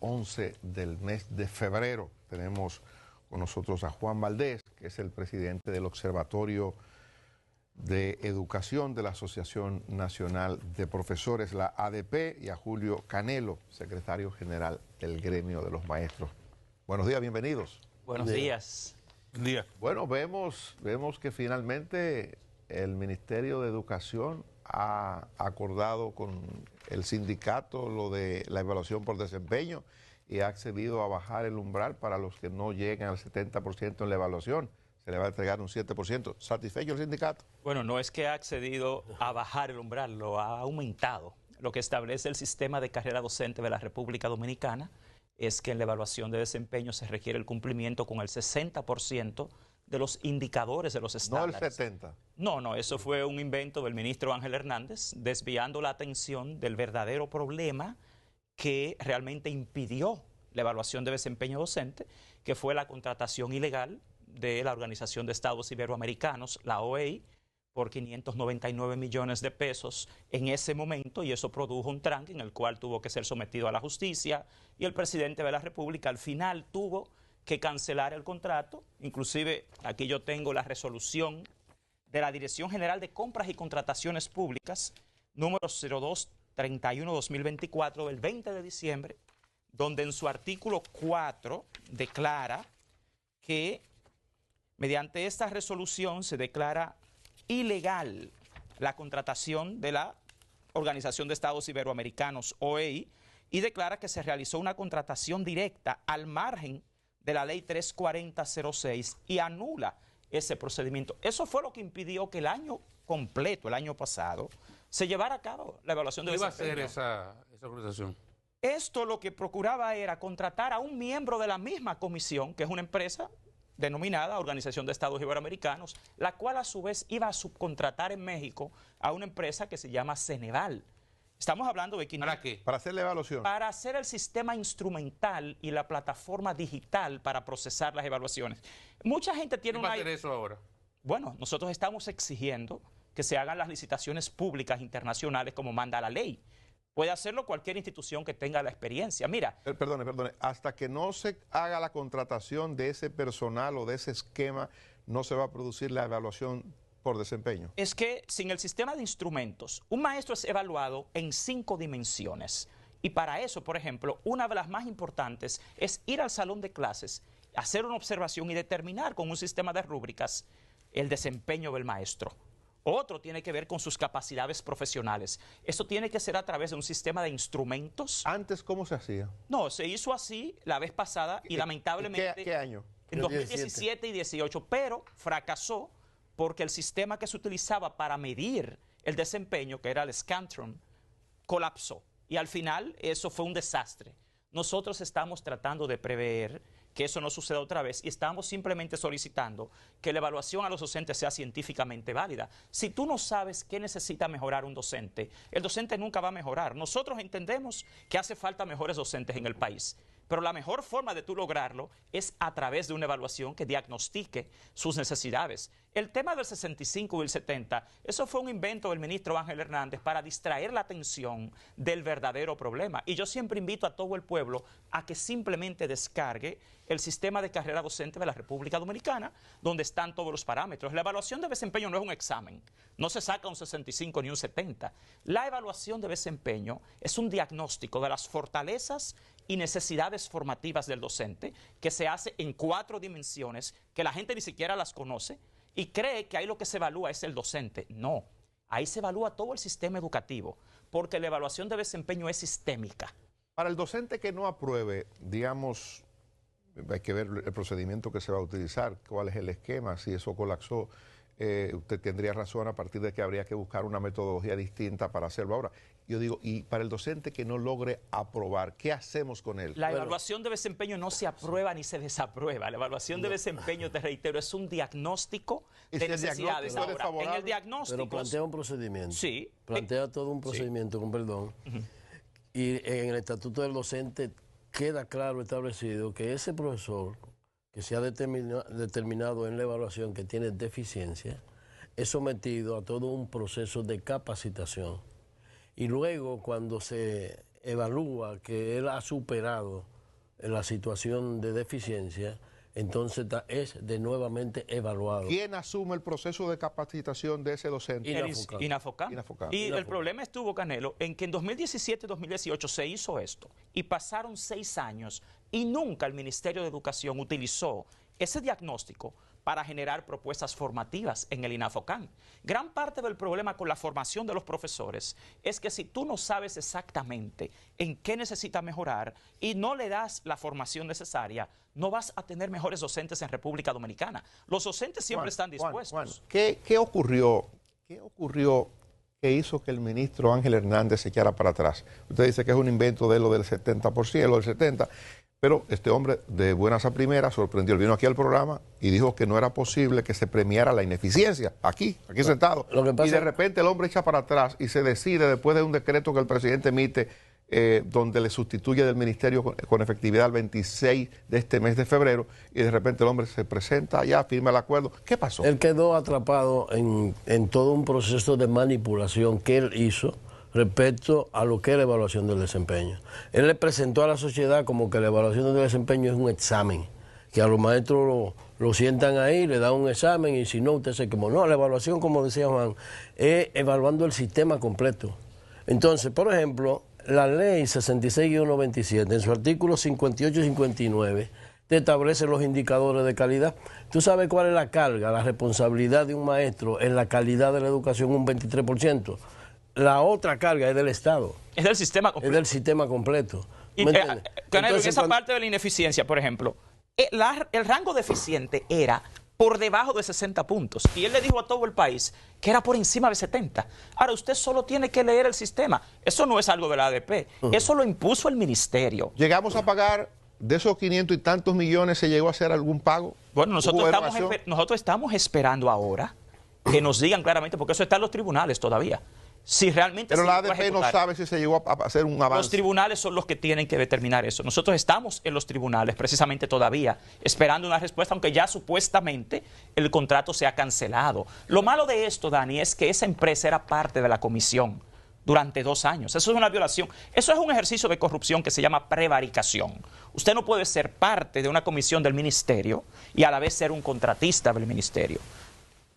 11 del mes de febrero. Tenemos con nosotros a Juan Valdés, que es el presidente del Observatorio de Educación de la Asociación Nacional de Profesores, la ADP, y a Julio Canelo, secretario general del Gremio de los Maestros. Buenos días, bienvenidos. Buenos días. Buen día. Bueno, vemos que finalmente el Ministerio de Educación ha acordado con el sindicato lo de la evaluación por desempeño y ha accedido a bajar el umbral para los que no lleguen al 70% en la evaluación. Se le va a entregar un 7%. ¿Satisfecho el sindicato? Bueno, no es que ha accedido a bajar el umbral, lo ha aumentado. Lo que establece el sistema de carrera docente de la República Dominicana es que en la evaluación de desempeño se requiere el cumplimiento con el 60% de los indicadores de los estándares. No el 70%. No, eso fue un invento del ministro Ángel Hernández, desviando la atención del verdadero problema que realmente impidió la evaluación de desempeño docente, que fue la contratación ilegal de la Organización de Estados Iberoamericanos, la OEI, por 599 millones de pesos en ese momento, y eso produjo un tranque en el cual tuvo que ser sometido a la justicia, y el presidente de la República al final tuvo que cancelar el contrato. Inclusive aquí yo tengo la resolución de la Dirección General de Compras y Contrataciones Públicas, número 0231-2024, del 20 de diciembre, donde en su artículo 4 declara que mediante esta resolución se declara ilegal la contratación de la Organización de Estados Iberoamericanos, OEI, y declara que se realizó una contratación directa al margen de la ley 34006 y anula ese procedimiento. Eso fue lo que impidió que el año completo, el año pasado, se llevara a cabo la evaluación de desempeño. ¿Qué iba a hacer esa organización? Esto lo que procuraba era contratar a un miembro de la misma comisión, que es una empresa denominada Organización de Estados Iberoamericanos, la cual a su vez iba a subcontratar en México a una empresa que se llama Ceneval. Estamos hablando de 500... ¿Para qué? Para hacer la evaluación. Para hacer el sistema instrumental y la plataforma digital para procesar las evaluaciones. Mucha gente tiene ¿Quién va a hacer eso ahora? Bueno, nosotros estamos exigiendo que se hagan las licitaciones públicas internacionales como manda la ley. Puede hacerlo cualquier institución que tenga la experiencia. Mira. Perdone, hasta que no se haga la contratación de ese personal o de ese esquema, no se va a producir la evaluación por desempeño. Es que sin el sistema de instrumentos, un maestro es evaluado en 5 dimensiones. Y para eso, por ejemplo, una de las más importantes es ir al salón de clases, hacer una observación y determinar con un sistema de rúbricas el desempeño del maestro. Otro tiene que ver con sus capacidades profesionales. Esto tiene que ser a través de un sistema de instrumentos. ¿Antes cómo se hacía? No, se hizo así la vez pasada y lamentablemente... ¿Qué año? En 2017 y 2018, pero fracasó porque el sistema que se utilizaba para medir el desempeño, que era el Scantron, colapsó. Y al final eso fue un desastre. Nosotros estamos tratando de prever que eso no suceda otra vez y estamos simplemente solicitando que la evaluación a los docentes sea científicamente válida. Si tú no sabes qué necesita mejorar un docente, el docente nunca va a mejorar. Nosotros entendemos que hace falta mejores docentes en el país, pero la mejor forma de tú lograrlo es a través de una evaluación que diagnostique sus necesidades. El tema del 65 y el 70, eso fue un invento del ministro Ángel Hernández para distraer la atención del verdadero problema. Y yo siempre invito a todo el pueblo a que simplemente descargue el sistema de carrera docente de la República Dominicana, donde están todos los parámetros. La evaluación de desempeño no es un examen, no se saca un 65 ni un 70. La evaluación de desempeño es un diagnóstico de las fortalezas y necesidades formativas del docente, que se hace en 4 dimensiones, que la gente ni siquiera las conoce, y cree que ahí lo que se evalúa es el docente. No, ahí se evalúa todo el sistema educativo, porque la evaluación de desempeño es sistémica. Para el docente que no apruebe, digamos, hay que ver el procedimiento que se va a utilizar, cuál es el esquema, si eso colapsó, usted tendría razón a partir de que habría que buscar una metodología distinta para hacerlo ahora. Yo digo, y para el docente que no logre aprobar, ¿qué hacemos con él? La evaluación de desempeño no se aprueba ni se desaprueba. La evaluación de desempeño, te reitero, es un diagnóstico de necesidades. Ahora, en el diagnóstico... Pero plantea un procedimiento. Sí. Plantea todo un procedimiento, con perdón. Y en el estatuto del docente queda claro establecido que ese profesor que se ha determinado en la evaluación que tiene deficiencia es sometido a todo un proceso de capacitación. Y luego, cuando se evalúa que él ha superado la situación de deficiencia, entonces es de nuevamente evaluado. ¿Quién asume el proceso de capacitación de ese docente? INAFOCAM. Y el problema estuvo, Canelo, en que en 2017-2018 se hizo esto y pasaron 6 años y nunca el Ministerio de Educación utilizó ese diagnóstico para generar propuestas formativas en el INAFOCAM. Gran parte del problema con la formación de los profesores es que si tú no sabes exactamente en qué necesita mejorar y no le das la formación necesaria, no vas a tener mejores docentes en República Dominicana. Los docentes siempre están dispuestos. Juan, ¿qué ocurrió? ¿Qué ocurrió que hizo que el ministro Ángel Hernández se echara para atrás? Usted dice que es un invento de lo del 70%, lo del 70%. Pero este hombre, de buenas a primeras, sorprendió. Él vino aquí al programa y dijo que no era posible que se premiara la ineficiencia, aquí sentado. Y de repente el hombre echa para atrás y se decide, después de un decreto que el presidente emite, donde le sustituye del ministerio con efectividad el 26 de este mes de febrero, y de repente el hombre se presenta allá, firma el acuerdo. ¿Qué pasó? Él quedó atrapado en todo un proceso de manipulación que él hizo respecto a lo que es la evaluación del desempeño. Él le presentó a la sociedad como que la evaluación del desempeño es un examen, que a los maestros lo sientan ahí, le dan un examen y si no, usted se quemó. No, la evaluación, como decía Juan, es evaluando el sistema completo. Entonces, por ejemplo, la ley 66-97, en su artículo 58 y 59, te establece los indicadores de calidad. ¿Tú sabes cuál es la carga, la responsabilidad de un maestro en la calidad de la educación? Un 23%. La otra carga es del Estado. Es del sistema completo. Es del sistema completo. Y, Canelo, en esa parte de la ineficiencia, por ejemplo, el rango deficiente era por debajo de 60 puntos. Y él le dijo a todo el país que era por encima de 70. Ahora, usted solo tiene que leer el sistema. Eso no es algo de la ADP. Eso lo impuso el ministerio. ¿Llegamos a pagar de esos 500 y tantos millones? ¿Se llegó a hacer algún pago? Bueno, nosotros estamos esperando ahora que nos digan claramente, porque eso está en los tribunales todavía. Si realmente pero la ADP no sabe si se llegó a hacer un avance. Los tribunales son los que tienen que determinar eso. Nosotros estamos en los tribunales precisamente todavía esperando una respuesta, aunque ya supuestamente el contrato se ha cancelado. Lo malo de esto, Dani, es que esa empresa era parte de la comisión durante 2 años. Eso es una violación. Eso es un ejercicio de corrupción que se llama prevaricación. Usted no puede ser parte de una comisión del ministerio y a la vez ser un contratista del ministerio.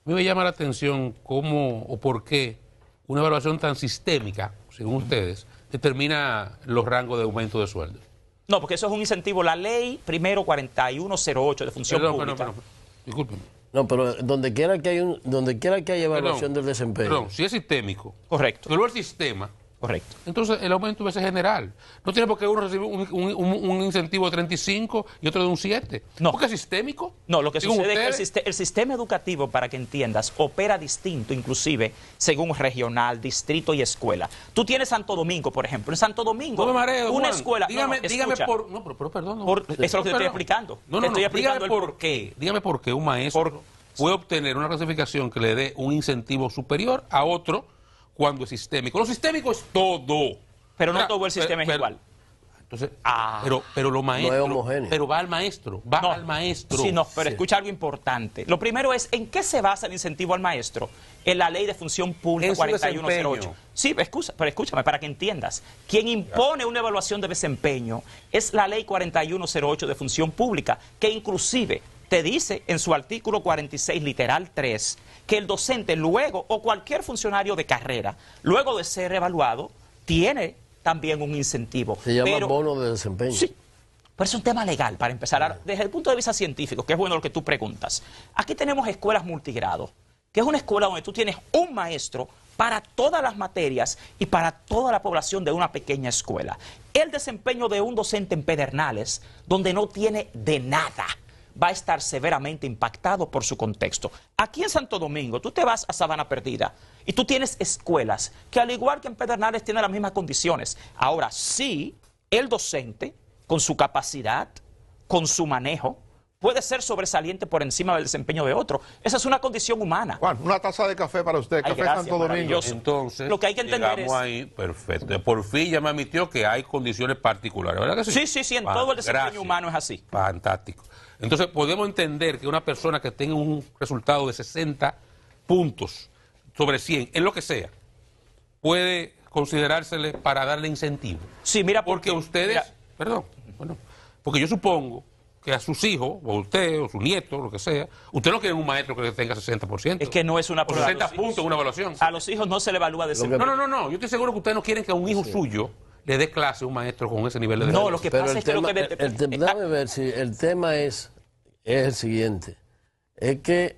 A mí me llama la atención cómo o por qué una evaluación tan sistémica, según ustedes, determina los rangos de aumento de sueldo. No, porque eso es un incentivo. La ley, primero 4108 de función pública. Discúlpeme. No, pero donde quiera que haya evaluación del desempeño. Perdón, si es sistémico. Correcto. Pero el sistema. Correcto. Entonces el aumento debe ser general. No tiene por qué uno recibir un incentivo de 35 y otro de un 7. No. Porque es sistémico. No, lo que sucede es que el sistema educativo, para que entiendas, opera distinto, inclusive según regional, distrito y escuela. Tú tienes Santo Domingo, por ejemplo. En Santo Domingo, no me mareo, una Juan. Dígame por... No, pero perdón. Eso es lo que te estoy explicando. No, estoy explicando dígame el por qué. Dígame por qué un maestro puede obtener una clasificación que le dé un incentivo superior a otro cuando es sistémico. Lo sistémico es todo. Pero no todo el sistema es igual. Entonces, pero lo maestro, no es homogéneo. Pero va al maestro, al maestro. Sí, no, pero escucha algo importante. Lo primero es, ¿en qué se basa el incentivo al maestro? En la ley de función pública 4108. Sí, pero escúchame, para que entiendas. Quien impone una evaluación de desempeño es la ley 4108 de función pública, que inclusive te dice en su artículo 46, literal 3, que el docente luego, o cualquier funcionario de carrera, luego de ser evaluado, tiene también un incentivo. Se llama bono de desempeño. Sí, pero es un tema legal, para empezar. Desde el punto de vista científico, que es bueno lo que tú preguntas. Aquí tenemos escuelas multigrado, que es una escuela donde tú tienes un maestro para todas las materias y para toda la población de una pequeña escuela. El desempeño de un docente en Pedernales, donde no tiene de nada, va a estar severamente impactado por su contexto. Aquí en Santo Domingo, tú te vas a Sabana Perdida y tú tienes escuelas que, al igual que en Pedernales, tienen las mismas condiciones. Ahora, sí, el docente, con su capacidad, con su manejo, puede ser sobresaliente por encima del desempeño de otro. Esa es una condición humana. Juan, una taza de café para usted, café gracias, Santo Domingo. Entonces, lo que hay que entender llegamos ahí, perfecto. Por fin ya me admitió que hay condiciones particulares, ¿verdad que sí? Sí, en todo el desempeño humano es así. Fantástico. Entonces, podemos entender que una persona que tenga un resultado de 60 puntos sobre 100, en lo que sea, puede considerársele para darle incentivo. Sí, mira, Porque ustedes, perdón, bueno, porque yo supongo que a sus hijos, o usted, o su nieto, lo que sea, usted no quiere un maestro que tenga 60%. es que no es una o prueba. 60 puntos en una evaluación. A los hijos no se le evalúa de No, yo estoy seguro que ustedes no quieren que a un hijo suyo le dé clase a un maestro con ese nivel de No, lo que Pero pasa el es que tema, lo que... déjame ver si el tema es el siguiente. Es que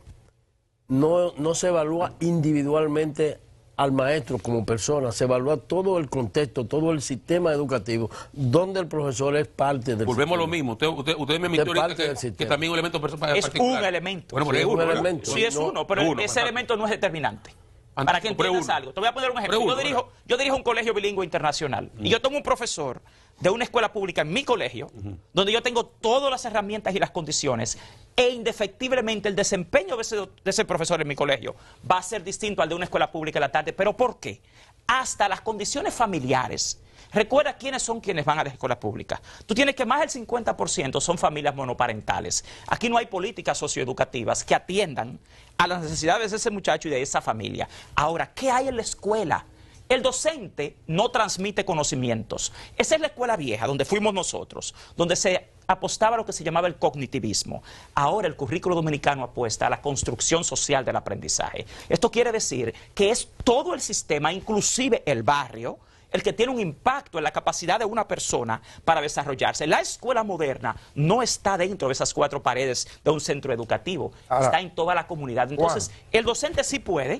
no se evalúa individualmente al maestro como persona, se evalúa todo el contexto, todo el sistema educativo, donde el profesor es parte del Volvemos a lo sistema. mismo. Usted me mintió ahorita que también un elemento particular. Es un elemento. Bueno, Sí, es un uno, elemento. Sí, es uno, pero uno, ese fantástico. elemento no es determinante. Fantástico, Para que pero entiendas uno. algo. Te voy a poner un ejemplo. Pero uno, Yo dirijo un colegio bilingüe internacional y yo tomo un profesor de una escuela pública en mi colegio, donde yo tengo todas las herramientas y las condiciones, e indefectiblemente el desempeño de ese profesor en mi colegio va a ser distinto al de una escuela pública en la tarde. ¿Pero por qué? Hasta las condiciones familiares. Recuerda quiénes son quienes van a las escuelas públicas. Tú tienes que más del 50% son familias monoparentales. Aquí no hay políticas socioeducativas que atiendan a las necesidades de ese muchacho y de esa familia. Ahora, ¿qué hay en la escuela? El docente no transmite conocimientos. Esa es la escuela vieja, donde fuimos nosotros, donde se apostaba a lo que se llamaba el cognitivismo. Ahora el currículo dominicano apuesta a la construcción social del aprendizaje. Esto quiere decir que es todo el sistema, inclusive el barrio, el que tiene un impacto en la capacidad de una persona para desarrollarse. La escuela moderna no está dentro de esas 4 paredes de un centro educativo, está en toda la comunidad. Entonces, el docente sí puede,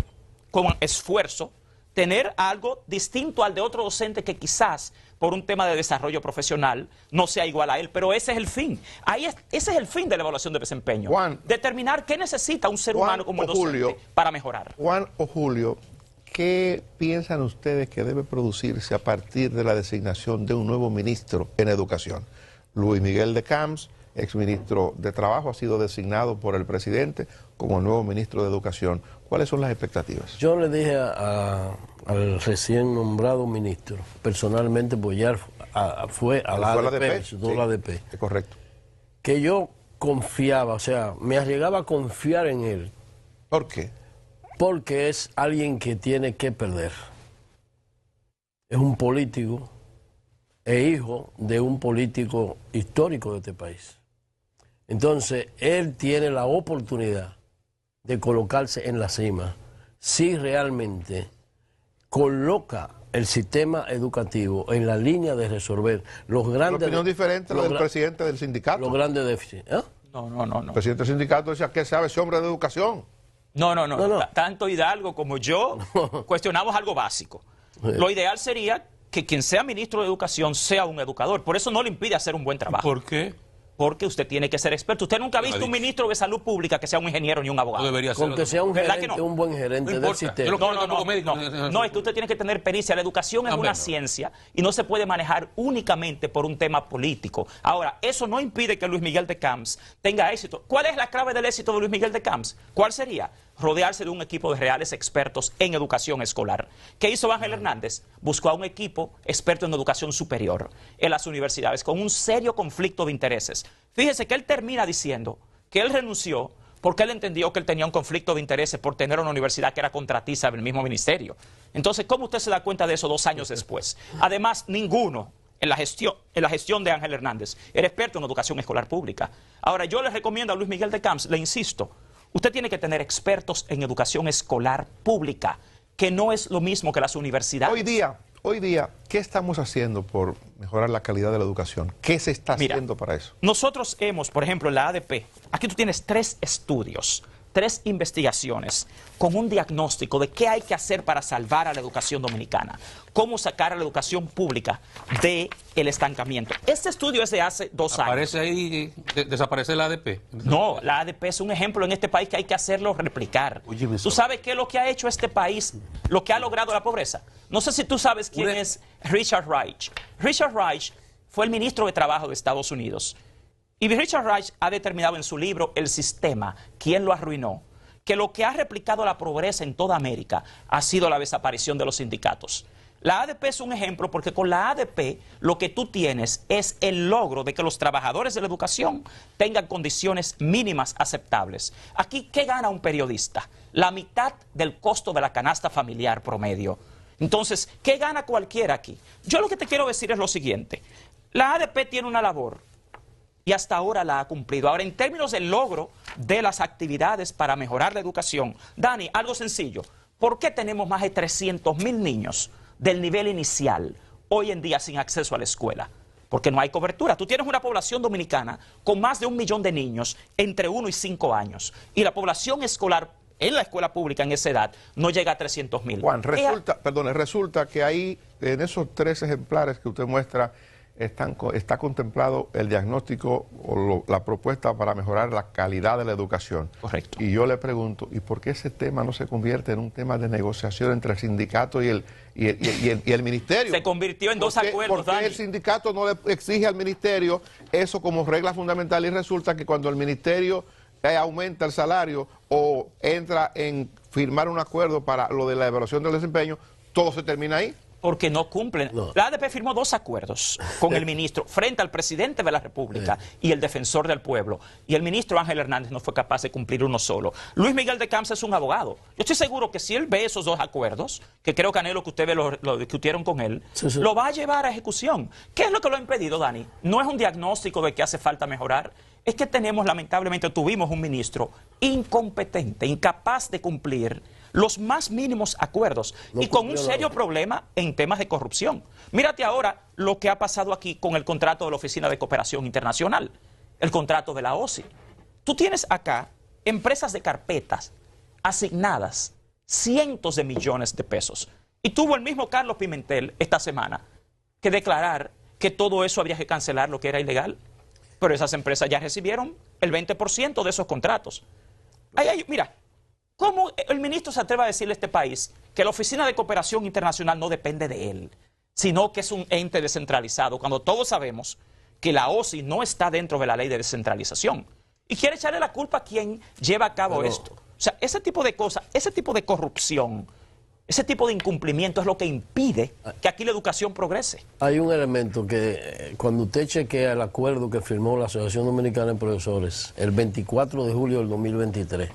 con esfuerzo, tener algo distinto al de otro docente que quizás por un tema de desarrollo profesional no sea igual a él, pero ese es el fin. Ese es el fin de la evaluación de desempeño. Juan, determinar qué necesita un ser humano como el docente Julio, para mejorar. Juan o Julio, ¿qué piensan ustedes que debe producirse a partir de la designación de un nuevo ministro en educación? Luis Miguel de Camps, exministro de Trabajo, ha sido designado por el presidente como el nuevo ministro de Educación. ¿Cuáles son las expectativas? Yo le dije al recién nombrado ministro, personalmente, pues ya fue a la ADP, visitó la ADP, es correcto. que yo confiaba, o sea, me arriesgaba a confiar en él. ¿Por qué? Porque es alguien que tiene que perder. Es un político e hijo de un político histórico de este país. Entonces, él tiene la oportunidad de colocarse en la cima si realmente coloca el sistema educativo en la línea de resolver los grandes... Una opinión diferente a la del presidente del sindicato. Los grandes déficits. ¿Eh? No. El presidente del sindicato decía que sabe ese hombre de educación. No. Tanto Hidalgo como yo cuestionamos algo básico. Lo ideal sería que quien sea ministro de Educación sea un educador. Por eso no le impide hacer un buen trabajo. ¿Por qué? Porque usted tiene que ser experto. Usted nunca ha visto un ministro de Salud Pública que sea un ingeniero ni un abogado. No debería ser. Con que sea un ¿Verdad gerente, que no? un buen gerente No del importa. sistema. Yo lo No, es que usted tiene que tener pericia. La educación es una ciencia y no se puede manejar únicamente por un tema político. Ahora, eso no impide que Luis Miguel de Camps tenga éxito. ¿Cuál es la clave del éxito de Luis Miguel de Camps? ¿Cuál sería? Rodearse de un equipo de reales expertos en educación escolar. ¿Qué hizo Ángel Hernández? Buscó a un equipo experto en educación superior en las universidades con un serio conflicto de intereses. Fíjese que él termina diciendo que él renunció porque él entendió que él tenía un conflicto de intereses por tener una universidad que era contratista del mismo ministerio. Entonces, ¿cómo usted se da cuenta de eso 2 años después? Además, ninguno en la gestión de Ángel Hernández era experto en educación escolar pública. Ahora, yo le recomiendo a Luis Miguel de Camps, le insisto, usted tiene que tener expertos en educación escolar pública, que no es lo mismo que las universidades. Hoy día, ¿qué estamos haciendo por mejorar la calidad de la educación? ¿Qué se está haciendo para eso? Nosotros hemos, por ejemplo, en la ADP, aquí tú tienes 3 estudios, 3 investigaciones con un diagnóstico de qué hay que hacer para salvar a la educación dominicana, cómo sacar a la educación pública del estancamiento. Este estudio es de hace 2 años. ¿Aparece ahí, desaparece la ADP? No, la ADP es un ejemplo en este país que hay que hacerlo replicar. Óyeme, ¿Tú sabes qué es lo que ha hecho este país, lo que ha logrado la pobreza? No sé si tú sabes quién es Richard Reich. Richard Reich fue el ministro de Trabajo de Estados Unidos. Y Richard Reich ha determinado en su libro El Sistema, ¿quién lo arruinó?, que lo que ha replicado la pobreza en toda América ha sido la desaparición de los sindicatos. La ADP es un ejemplo porque con la ADP lo que tú tienes es el logro de que los trabajadores de la educación tengan condiciones mínimas aceptables. Aquí, ¿qué gana un periodista? La mitad del costo de la canasta familiar promedio. Entonces, ¿qué gana cualquiera aquí? Yo lo que te quiero decir es lo siguiente. La ADP tiene una labor y hasta ahora la ha cumplido. Ahora, en términos del logro de las actividades para mejorar la educación, Dani, algo sencillo. ¿Por qué tenemos más de 300.000 niños del nivel inicial hoy en día sin acceso a la escuela? Porque no hay cobertura. Tú tienes una población dominicana con más de 1 millón de niños entre 1 y 5 años. Y la población escolar en la escuela pública en esa edad no llega a 300.000. Juan, resulta que ahí, en esos 3 ejemplares que usted muestra, está contemplado el diagnóstico o la propuesta para mejorar la calidad de la educación. Correcto. Y yo le pregunto, ¿y por qué ese tema no se convierte en un tema de negociación entre el sindicato y el ministerio? Se convirtió en dos acuerdos, ¿Por qué el sindicato no le exige al ministerio eso como regla fundamental y resulta que cuando el ministerio aumenta el salario o entra en firmar un acuerdo para lo de la evaluación del desempeño, todo se termina ahí? Porque no cumplen. No. La ADP firmó 2 acuerdos con el ministro frente al presidente de la República y el defensor del pueblo. Y el ministro Ángel Hernández no fue capaz de cumplir uno solo. Luis Miguel de Camps es un abogado. Yo estoy seguro que si él ve esos 2 acuerdos, que creo, Canelo, que ustedes lo discutieron con él, lo va a llevar a ejecución. ¿Qué es lo que lo ha impedido, Dani? No es un diagnóstico de que hace falta mejorar. Es que tuvimos un ministro incompetente, incapaz de cumplir los más mínimos acuerdos y con un serio problema en temas de corrupción. Mírate ahora lo que ha pasado aquí con el contrato de la Oficina de Cooperación Internacional, el contrato de la OSI. Tú tienes acá empresas de carpetas asignadas cientos de millones de pesos. Y tuvo el mismo Carlos Pimentel esta semana que declarar que todo eso había que cancelar, lo que era ilegal. Pero esas empresas ya recibieron el 20% de esos contratos. Mira, ¿cómo el ministro se atreve a decirle a este país que la Oficina de Cooperación Internacional no depende de él, sino que es un ente descentralizado, cuando todos sabemos que la OSI no está dentro de la ley de descentralización? Y quiere echarle la culpa a quien lleva a cabo esto. O sea, ese tipo de cosas, ese tipo de corrupción, ese tipo de incumplimiento es lo que impide que aquí la educación progrese. Hay un elemento que cuando usted chequea el acuerdo que firmó la Asociación Dominicana de Profesores el 24 de julio del 2023,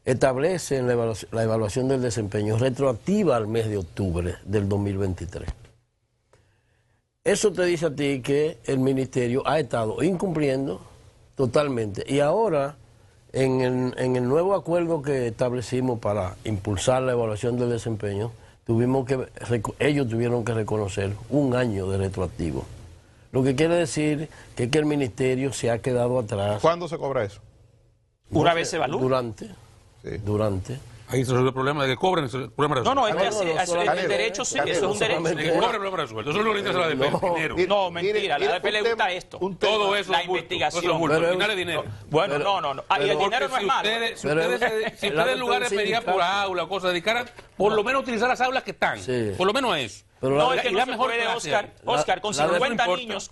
establece en la evaluación del desempeño retroactiva al mes de octubre del 2023. Eso te dice a ti que el ministerio ha estado incumpliendo totalmente. Y ahora, en el nuevo acuerdo que establecimos para impulsar la evaluación del desempeño, ellos tuvieron que reconocer 1 año de retroactivo. Lo que quiere decir que el ministerio se ha quedado atrás. ¿Cuándo se cobra eso? Una vez se evalúa. Durante. Ahí se resuelve el problema de que cobren el problema resuelto. El derecho sí, eso es un derecho. Que cobren el problema resuelto. Eso es lo que le interesa a la ADP, dinero. No, mentira, a la ADP le gusta esto. Todo eso la investigación. Al final es dinero. Bueno, no. Y el dinero no es malo. Si ustedes en lugar de pedir por aula o cosas, dedicaran por lo menos a utilizar las aulas que están. Por lo menos a eso. Pero no, es que no se puede, Oscar, con 50 niños,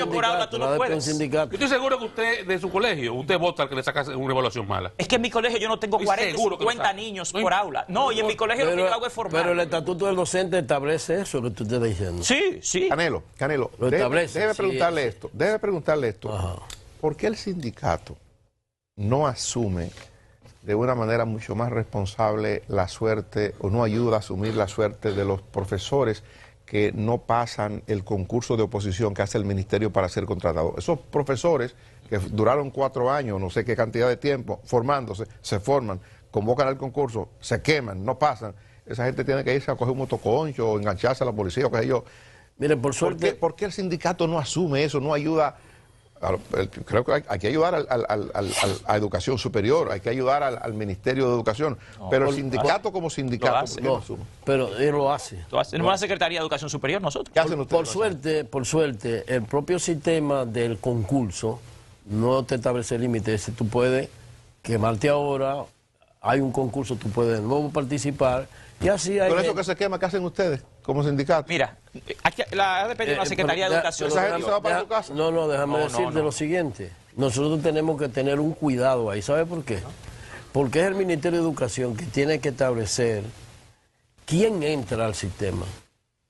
por aula tú no puedes. Yo estoy seguro que usted, de su colegio, usted vota al que le saca una evaluación mala. Es que en mi colegio yo no tengo 40 o 50 niños por aula. No, y en mi colegio lo que hago es formar. Pero el estatuto del docente establece eso que tú estás diciendo. Sí. Canelo, déjeme preguntarle esto. Ajá. ¿Por qué el sindicato no asume de una manera mucho más responsable la suerte, o no ayuda a asumir la suerte de los profesores que no pasan el concurso de oposición que hace el ministerio para ser contratados? Esos profesores que duraron 4 años, no sé qué cantidad de tiempo, formándose, se forman, convocan al concurso, se queman, no pasan. Esa gente tiene que irse a coger un motoconcho o engancharse a la policía o qué sé yo. Miren, por suerte... ¿Por qué el sindicato no asume eso, no ayuda? Creo que hay que ayudar a educación superior, hay que ayudar al Ministerio de Educación, pero el sindicato como sindicato no, pero él lo hace. Tenemos una Secretaría de Educación Superior nosotros. ¿Qué hacen ustedes? Por suerte, el propio sistema del concurso no te establece límites. Si tú puedes quemarte ahora, hay un concurso, tú puedes de nuevo participar. Y así hay. Con eso que se quema, ¿qué hacen ustedes como sindicato? Mira, aquí la ADP tiene una Secretaría de Educación. ¿Esa gente se va para tu casa? No, déjame decirte lo siguiente. Nosotros tenemos que tener un cuidado ahí. ¿Sabe por qué? Porque es el Ministerio de Educación que tiene que establecer quién entra al sistema.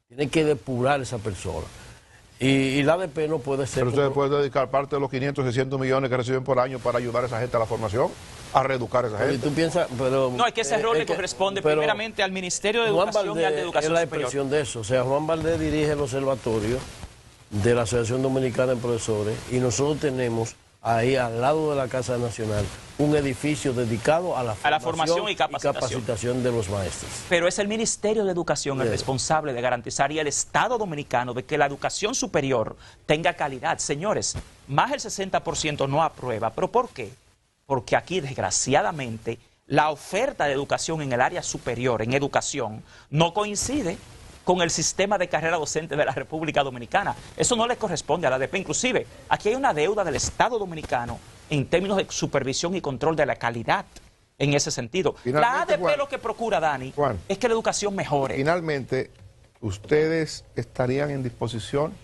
Tiene que depurar a esa persona. Y la ADP no puede ser... Pero ustedes pueden dedicar parte de los 500, 600 millones que reciben por año para ayudar a esa gente a la formación, a reeducar a esa Y gente. tú piensas, pero... No, es que ese rol le corresponde primeramente al Ministerio de Educación y al de Educación es la Superior. expresión de eso. O sea, Juan Valdés dirige el observatorio de la Asociación Dominicana de Profesores y nosotros tenemos ahí al lado de la Casa Nacional un edificio dedicado a la formación y capacitación de los maestros. Pero es el Ministerio de Educación el responsable de garantizar y el Estado dominicano de que la educación superior tenga calidad. Señores, más del 60% no aprueba. ¿Pero por qué? Porque aquí, desgraciadamente, la oferta de educación en el área superior, en educación, no coincide con el sistema de carrera docente de la República Dominicana. Eso no le corresponde a la ADP. Inclusive, aquí hay una deuda del Estado dominicano en términos de supervisión y control de la calidad en ese sentido. La ADP Juan, lo que procura, Dani, Juan, es que la educación mejore. Finalmente, ¿ustedes estarían en disposición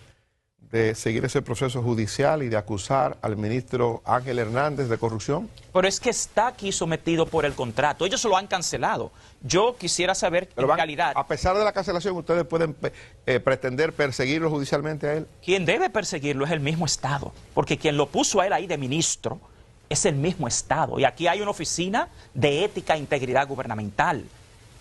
de seguir ese proceso judicial y de acusar al ministro Ángel Hernández de corrupción? Pero es que está aquí sometido por el contrato. Ellos lo han cancelado. Yo quisiera saber en calidad. A pesar de la cancelación, ¿ustedes pueden pretender perseguirlo judicialmente a él? Quien debe perseguirlo es el mismo Estado, porque quien lo puso a él ahí de ministro es el mismo Estado. Y aquí hay una oficina de ética e integridad gubernamental.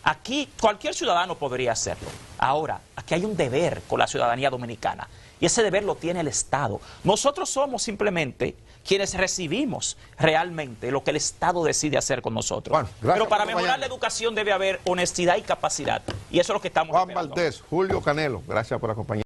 Aquí cualquier ciudadano podría hacerlo. Ahora, aquí hay un deber con la ciudadanía dominicana. Y ese deber lo tiene el Estado. Nosotros somos simplemente quienes recibimos realmente lo que el Estado decide hacer con nosotros. Juan, pero para mejorar la educación debe haber honestidad y capacidad. Y eso es lo que estamos Juan esperando. Valdés, Julio Canelo, gracias por acompañarnos.